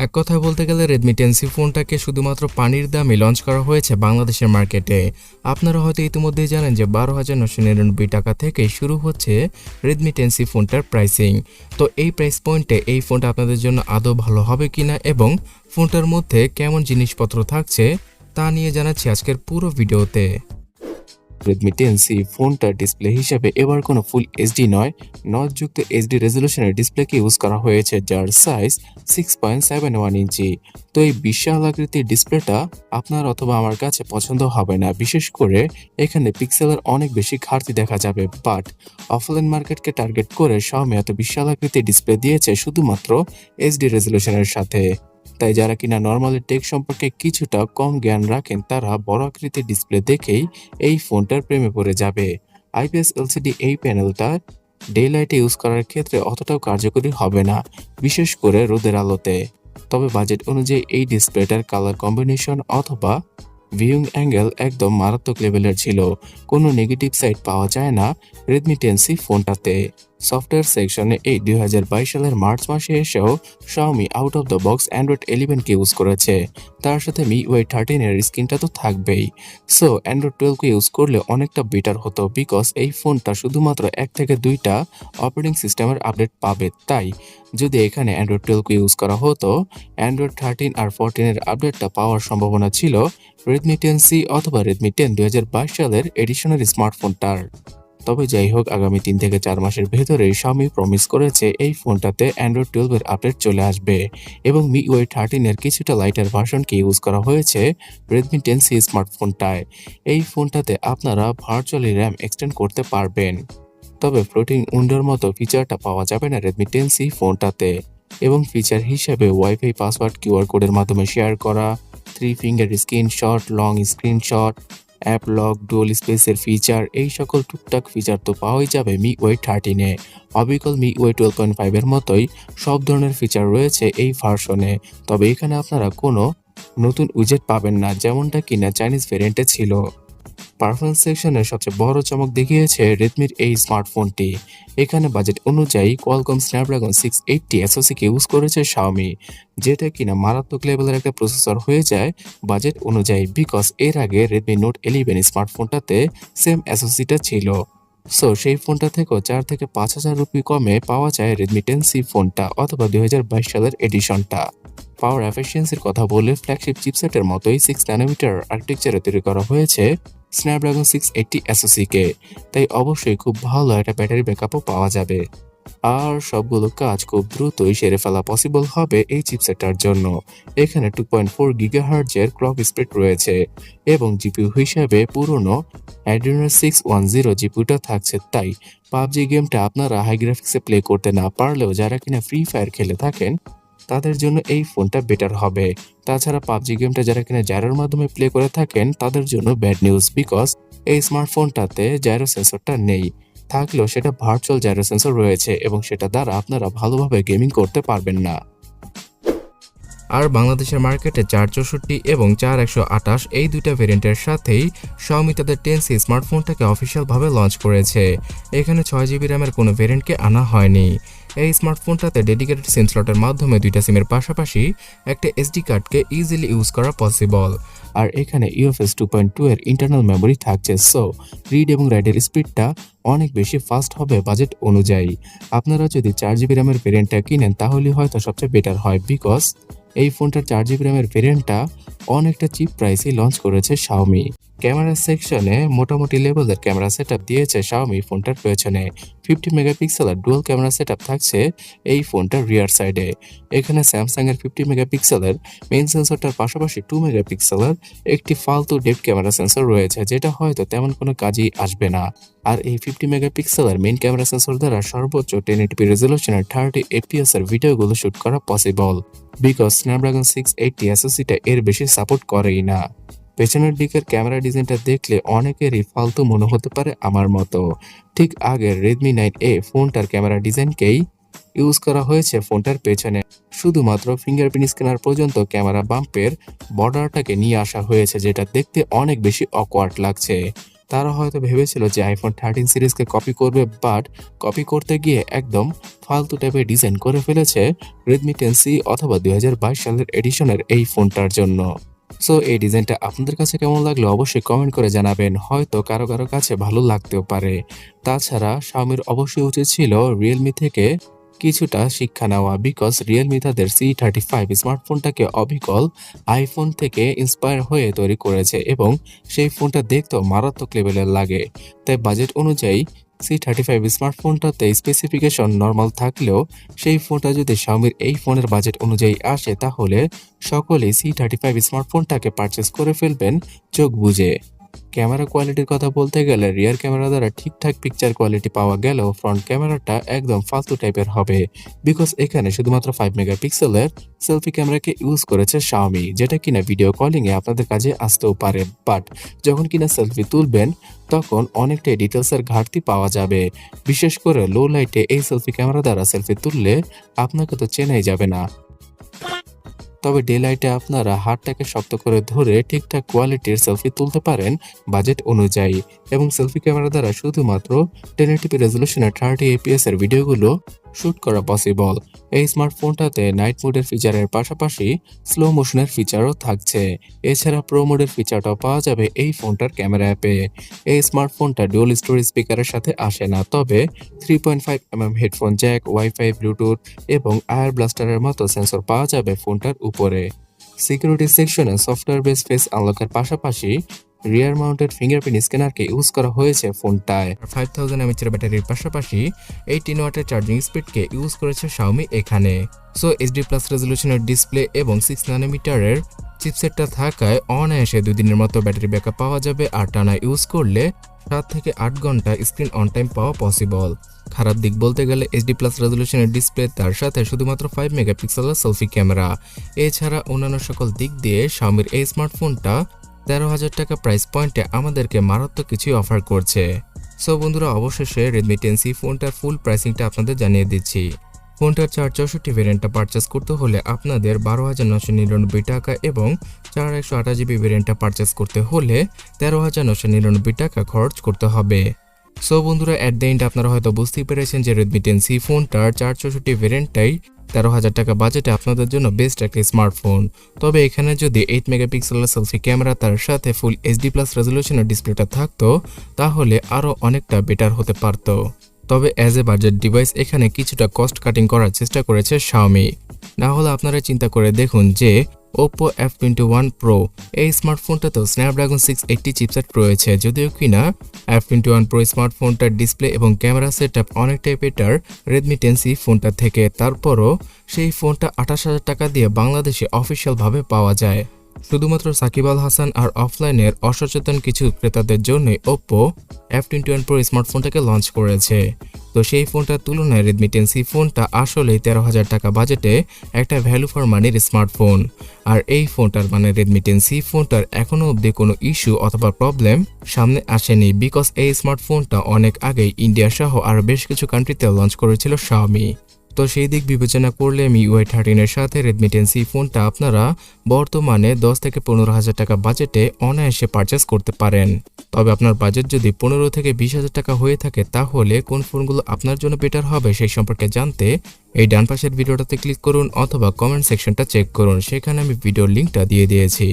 এক কথায় বলতে গেলে Redmi 10C ফোনটাকে শুধুমাত্র পানির দামে লঞ্চ করা হয়েছে বাংলাদেশের মার্কেটে। আপনারা হয়তো ইতিমধ্যেই জানেন যে 12,999 টাকা থেকে শুরু হচ্ছে Redmi 10C ফোনটার প্রাইসিং। তো এই প্রাইস পয়েন্টে এই ফোনটা আপনাদের জন্য আদৌ ভালো হবে কিনা এবং ফোনটার মধ্যে কেমন জিনিসপত্র থাকছে তা নিয়ে জানাচ্ছি আজকের পুরো ভিডিওতে। Redmi 10C ফোনটার ডিসপ্লে হিসেবে এবার কোনো ফুল এইচডি নয়, নটযুক্ত এইচডি রেজলিউশনের ডিসপ্লেকে ইউজ করা হয়েছে, যার সাইজ 6.71 ইঞ্চি। তো এই বিশাল আকৃতির ডিসপ্লেটা আপনার অথবা আমার কাছে পছন্দ হবে না, বিশেষ করে এখানে পিক্সেলের অনেক বেশি ঘাটতি দেখা যাবে। বাট অফলাইন মার্কেটকে টার্গেট করে Xiaomi এত বিশাল আকৃতির ডিসপ্লে দিয়েছে শুধুমাত্র এইচডি রেজলিউশনের সাথে। তাই যারা কিনা নর্মালি টেক সম্পর্কে কিছুটা কম জ্ঞান রাখেন তারা বড় আকৃতির ডিসপ্লে দেখেই এই ফোনটার প্রেমে পড়ে যাবে। আইপিএস এলসিডি এই প্যানেলটা ডে লাইটে ইউজ করার ক্ষেত্রে অতটাও কার্যকরী হবে না, বিশেষ করে রোদের আলোতে। তবে বাজেট অনুযায়ী এই ডিসপ্লেটার কালার কম্বিনেশন অথবা ভিউইং অ্যাঙ্গেল একদম মারাত্মক লেভেলের ছিল। কোনো নেগেটিভ সাইড পাওয়া যায় না Redmi 10C ফোনটাতে। সফটওয়্যার সেকশনে এই 2022 সালের মার্চ মাসে এসেও Xiaomi out of the box Android 11 K use করেছে। তার সাথে MIUI 13 এর স্ক্রিনটা তো থাকবেই। সো অ্যান্ড্রয়েড 12 কে ইউজ করলে অনেকটা বেটার হতো, বিকজ এই ফোনটা শুধুমাত্র 1 থেকে 2টা অপারেটিং সিস্টেমের আপডেট পাবে। তাই যদি এখানে অ্যান্ড্রয়েড 12 কে ইউজ করা হতো, অ্যান্ড্রয়েড 13 আর 14 এর আপডেটটা পাওয়ার সম্ভাবনা ছিল Redmi 10C অথবা Redmi 10 2022 সালের এডিশনের স্মার্টফোনটার। তবে যাই হোক, আগামী 3 থেকে 4 মাসের ভেতরে Xiaomi প্রমিস করেছে এই ফোনটাতে অ্যান্ড্রয়েড 12 এর আপডেট চলে আসবে এবং MIUI 13 এর কিছুটা লাইটার ভার্সনকে ইউজ করা হয়েছে Redmi 10C স্মার্টফোনটায়। এই ফোনটাতে আপনারা ভার্চুয়ালি র্যাম এক্সটেন্ড করতে পারবেন, তবে ফ্লোটিং উইন্ডোর মতো ফিচারটা পাওয়া যাবে না Redmi 10C ফোনটাতে। এবং ফিচার হিসেবে ওয়াইফাই পাসওয়ার্ড কিউআর কোডের মাধ্যমে শেয়ার করা, 3 finger screenshot, long screenshot, app lock, dual স্পেসের ফিচার, এই সকল টুকটাক ফিচার তো পাওয়াই যাবে MIUI 13 এ। অবিকল MIUI 12.5 এর মতোই সব ধরনের ফিচার রয়েছে এই ভার্সনে। তবে এখানে আপনারা কোনো নতুন উইজেট পাবেন না, যেমনটা কিনা চাইনিজ ভেরিয়েন্টে ছিল। পারফরমেন্স সেকশনে সবচেয়ে বড় চমক দেখিয়েছে রেডমির এই স্মার্টফোনটি। এখানে বাজেট অনুযায়ী কোয়ালকম স্ন্যাপড্রাগন 680 এসওসিকে ইউজ করেছে Xiaomi, যেটা কিনা মারাত্মক লেভেলের একটা প্রসেসর হয়ে যায় বাজেট অনুযায়ী, বিকজ এর আগে Redmi Note 11 স্মার্টফোনটাতে সেম এসওসিটা ছিল। সো সেই ফোনটা থেকেও 4 থেকে 5,000 রুপি কমে পাওয়া যায় Redmi 10C ফোনটা অথবা 2022 সালের এডিশনটা। পাওয়ার এফিসিয়েন্সির কথা বললে ফ্ল্যাগশিপ চিপসেটের মতোই 6 ন্যানোমিটার আর্কিটেকচারে তৈরি করা হয়েছে স্ন্যাপড্রাগন 680 এসওসিকে, তাই অবশ্যই খুব ভালো একটা ব্যাটারি ব্যাকআপও পাওয়া যাবে। আর সবগুলো কাজ খুব দ্রুতই সেরে ফেলা পসিবল হবে এই চিপসেটটার জন্য। এখানে 2.4 গিগাহার্টজের ক্লক স্পিড রয়েছে এবং জিপিইউ হিসেবে পুরনো Adreno 610 জিপিইউটা থাকছে। তাই পাবজি গেমটা আপনারা হাই গ্রাফিক্সে প্লে করতে না পারলেও যারা কিনা ফ্রি ফায়ার খেলে থাকেন তাদের জন্য এই ফোনটা বেটার হবে। তাছাড়া পাবজি গেমটা যারা কিনা জাইরোর মাধ্যমে প্লে করে থাকেন তাদের জন্য ব্যাড নিউজ, বিকজ এই স্মার্টফোনটাতে জাইরো সেন্সরটা নেই। থাকলেও সেটা ভার্চুয়াল জাইরো সেন্সর রয়েছে এবং সেটা দ্বারা আপনারা ভালোভাবে গেমিং করতে পারবেন না। আর বাংলাদেশের মার্কেটে 464 এবং 4128 এই দুইটা ভেরিয়েন্টের সাথেই Xiaomi তাদের 10C স্মার্টফোনটাকে অফিসিয়ালভাবে লঞ্চ করেছে। এখানে 6GB র্যামের কোনো ভেরিয়েন্টকে আনা হয়নি। এই স্মার্টফোনটাতে ডেডিকেটেড সিম স্লটের মাধ্যমে দুইটা সিমের পাশাপাশি একটা এসডি কার্ডকে ইজিলি ইউজ করা পসিবল। আর এখানে UFS 2.2 এর ইন্টারনাল মেমোরি থাকছে। সো রিড এবং রাইটের স্পিডটা অনেক বেশি ফাস্ট হবে বাজেট অনুযায়ী। আপনারা যদি 4GB র্যামের ভেরিয়েন্টটা কিনেন তাহলে হয়তো সবচেয়ে বেটার হয়, বিকজ এই ফোনটার 4GB র্যামের ভেরিয়েন্টটা অনেকটা চিপ প্রাইসে লঞ্চ করেছে Xiaomi। ক্যামেরা সেকশনে মোটামুটি লেভেলের ক্যামেরা সেটআপ দিয়েছে Xiaomi ফোনটার পেছনে। 50 মেগাপিক্সেলের ডুয়াল ক্যামেরা সেটআপ থাকছে এই ফোনটার রিয়ার সাইডে। এখানে স্যামসাং এর 50 মেগাপিক্সেলের মেইন সেন্সরটার পাশাপাশি 2 মেগাপিক্সেলের একটি ফালতু ডেপথ ক্যামেরা সেন্সর রয়েছে, যেটা হয়তো তেমন কোনো কাজেই আসবে না। আর এই 50 মেগাপিক্সেলের মেইন ক্যামেরা সেন্সর দ্বারা সর্বোচ্চ 1080p রেজলিউশনের 30 fps এর ভিডিওগুলো শুট করা পসিবল, বিকজ স্ন্যাপড্রাগন 680 এসওসিটা এর বেশি সাপোর্ট করেই না। পেছনের দিকের ক্যামেরা ডিজাইনটা দেখলে অনেকেরই ফালতু মনে হতে পারে আমার মতো। ঠিক আগের Redmi 9A ফোনটার ক্যামেরা ডিজাইনকেই ইউজ করা হয়েছে ফোনটার পেছনে। শুধুমাত্র ফিঙ্গারপ্রিন্ট স্ক্যানার পর্যন্ত ক্যামেরা বাম্পের বর্ডারটাকে নিয়ে আসা হয়েছে, যেটা দেখতে অনেক বেশি অকওয়ার্ড লাগছে। তারা হয়তো ভেবেছিল যে আইফোন 13 সিরিজকে কপি করবে, বাট কপি করতে গিয়ে একদম ফালতু টাইপের ডিজাইন করে ফেলেছে Redmi 10C অথবা 2022 সালের এডিশনের এই ফোনটার জন্য। সো এই ডিজাইনটা আপনাদের কাছে কেমন লাগলো অবশ্যই কমেন্ট করে জানাবেন। হয়তো কারো কারো কাছে ভালো লাগতেও পারে। তাছাড়া Xiaomiর অবশ্যই উচিত ছিল Realme থেকে কিছুটা শিক্ষা নেওয়া, বিকজ Realme তাদের C35 স্মার্টফোনটাকে অবিকল আইফোন থেকে ইন্সপায়ার হয়ে তৈরি করেছে এবং সেই ফোনটা দেখতেও মারাত্মক লেভেলের লাগে। তাই বাজেট অনুযায়ী C35 স্মার্টফোনটাতে স্পেসিফিকেশন নরমাল থাকলেও সেই ফোনটা যদি Xiaomiর এই ফোনের বাজেট অনুযায়ী আসে তাহলে সকলেই C35 স্মার্টফোনটাকে পারচেস করে ফেলবেন চোখ বুজে। ক্যামেরা কোয়ালিটির কথা বলতে গেলে রিয়ার ক্যামেরা দ্বারা ঠিকঠাক পিকচার কোয়ালিটি পাওয়া গেলেও ফ্রন্ট ক্যামেরাটা একদম ফালতু টাইপের হবে, বিকজ এখানে শুধুমাত্র 5 মেগাপিক্সেলের সেলফি ক্যামেরাকে ইউজ করেছে Xiaomi, যেটা কিনা ভিডিও কলিং এ আপনাদের কাজে আসতেও পারে, বাট যখন কিনা সেলফি তুলবেন তখন অনেকটাই ডিটেলসের ঘাটতি পাওয়া যাবে। বিশেষ করে লো লাইটে এই সেলফি ক্যামেরা দ্বারা সেলফি তুললে আপনাকে তো চেনাই যাবে না। তবে ডে লাইটে আপনারা হাতটাকে শক্ত করে ধরে ঠিকঠাক কোয়ালিটির সেলফি তুলতে পারেন বাজেট অনুযায়ী, এবং সেলফি ক্যামেরা দ্বারা শুধুমাত্র 1080p রেজলিউশনের 30 fps এর ভিডিওগুলো শুট করা পসিবল। এই স্মার্টফোনটাতে নাইট মোডের ফিচারের পাশাপাশি স্লো মোশনের ফিচারও থাকছে। এছাড়া প্রো মোডের ফিচারটাও পাওয়া যাবে এই ফোনটার ক্যামেরা অ্যাপে। এই স্মার্টফোনটা ডুয়াল স্টোরেজ স্পিকারের সাথে আসে না, তবে 3.5mm headphone Jack, wifi, Bluetooth এবং আয়ার ব্লাস্টারের মতো সেন্সর পাওয়া যাবে ফোনটার উপরে। সিকিউরিটি সেকশনে সফটওয়্যার বেস ফেস আনলকের পাশাপাশি রিয়ার মাউন্টেড ফিঙ্গারপ্রিন্ট স্ক্যানারকে ইউজ করা হয়েছে ফোনটায়। 5000 mAh এর ব্যাটারির পাশাপাশি 18 ওয়াটের চার্জিং স্পিডকে ইউজ করেছে Xiaomi এখানে। সো HD+ রেজলিউশনের ডিসপ্লে এবং 6 ন্যানোমিটারের চিপসেটটা থাকায় অনায়াসে 2 দিনের মতো ব্যাটারি ব্যাকআপ পাওয়া যাবে, আর টানা ইউজ করলে 7 থেকে 8 ঘন্টা স্ক্রিন অন টাইম পাওয়া পসিবল। খারাপ দিক বলতে গেলে HD+ রেজলিউশনের ডিসপ্লে, তার সাথে শুধুমাত্র 5 মেগাপিক্সেলের সেলফি ক্যামেরা। এছাড়া অন্যান্য সকল দিক দিয়ে Xiaomiর এই স্মার্টফোনটা 13,000 টাকা প্রাইস পয়েন্টে আমাদেরকে মারাত্মক কিছুই অফার করছে। সো বন্ধুরা, অবশেষে Redmi 10C ফোনটার ফুল প্রাইসিংটা আপনাদের জানিয়ে দিচ্ছি। ফোনটার 464 ভেরিয়েন্টটা পারচেস করতে হলে আপনাদের 12,999 টাকা এবং 4128GB ভেরিয়েন্টটা পারচেস করতে হলে 13,999 টাকা খরচ করতে হবে। সো বন্ধুরা, এট দ্য এন্ড আপনারা হয়তো বুঝতেই পেরেছেন যে Redmi 10C ফোনটার 464 ভেরিয়েন্টটাই 13,000 টাকা বাজেটে আপনাদের জন্য বেস্ট একটা স্মার্টফোন। তবে এখানে যদি 8 মেগাপিক্সেলের সেলফি ক্যামেরা তার সাথে ফুল HD+ রেজলিউশনের ডিসপ্লেটা থাকতো তাহলে আরও অনেকটা বেটার হতে পারত। তবে অ্যাজ এ বাজেট ডিভাইস এখানে কিছুটা কস্ট কাটিং করার চেষ্টা করেছে Xiaomi। না হলে আপনারা চিন্তা করে দেখুন যে Oppo F21 Pro এই স্মার্টফোনটাতেও স্ন্যাপড্রাগন 680 চিপসেট রয়েছে, যদিও কিনা F21 Pro স্মার্টফোনটার ডিসপ্লে এবং ক্যামেরা সেটআপ অনেকটাই বেটার Redmi 10C ফোনটা থেকে। তারপরও সেই ফোনটা 28,000 টাকা দিয়ে বাংলাদেশে অফিসিয়ালভাবে পাওয়া যায়। শুধুমাত্র সাকিব আল হাসান আর অফলাইনের অসচেতন কিছু ক্রেতাদের জন্যই Oppo F21 Pro স্মার্টফোনটাকে লঞ্চ করেছে। তো সেই ফোনটার তুলনায় Redmi 10C ফোনটা আসলেই 13,000 টাকা বাজেটে একটা ভ্যালু ফর মানির স্মার্টফোন। আর এই ফোনটার মানে Redmi 10C ফোনটার এখনো অবধি কোনো ইস্যু অথবা প্রবলেম সামনে আসেনি, বিকজ এই স্মার্টফোনটা অনেক আগেই ইন্ডিয়া সহ আরও বেশ কিছু কান্ট্রিতে লঞ্চ করেছিল Xiaomi। তো সেই দিক বিবেচনা করলে MIUI 13 এর সাথে Redmi 10C ফোনটা আপনারা বর্তমানে 10 থেকে 15,000 টাকা বাজেটে অনায়াসে পারচেস করতে পারেন। তবে আপনার বাজেট যদি 15 থেকে 20,000 টাকা হয়ে থাকে তাহলে কোন ফোনগুলো আপনার জন্য বেটার হবে সেই সম্পর্কে জানতে এই ডান পাশের ভিডিওটাতে ক্লিক করুন অথবা কমেন্ট সেকশনটা চেক করুন, সেখানে আমি ভিডিওর লিঙ্কটা দিয়ে দিয়েছি।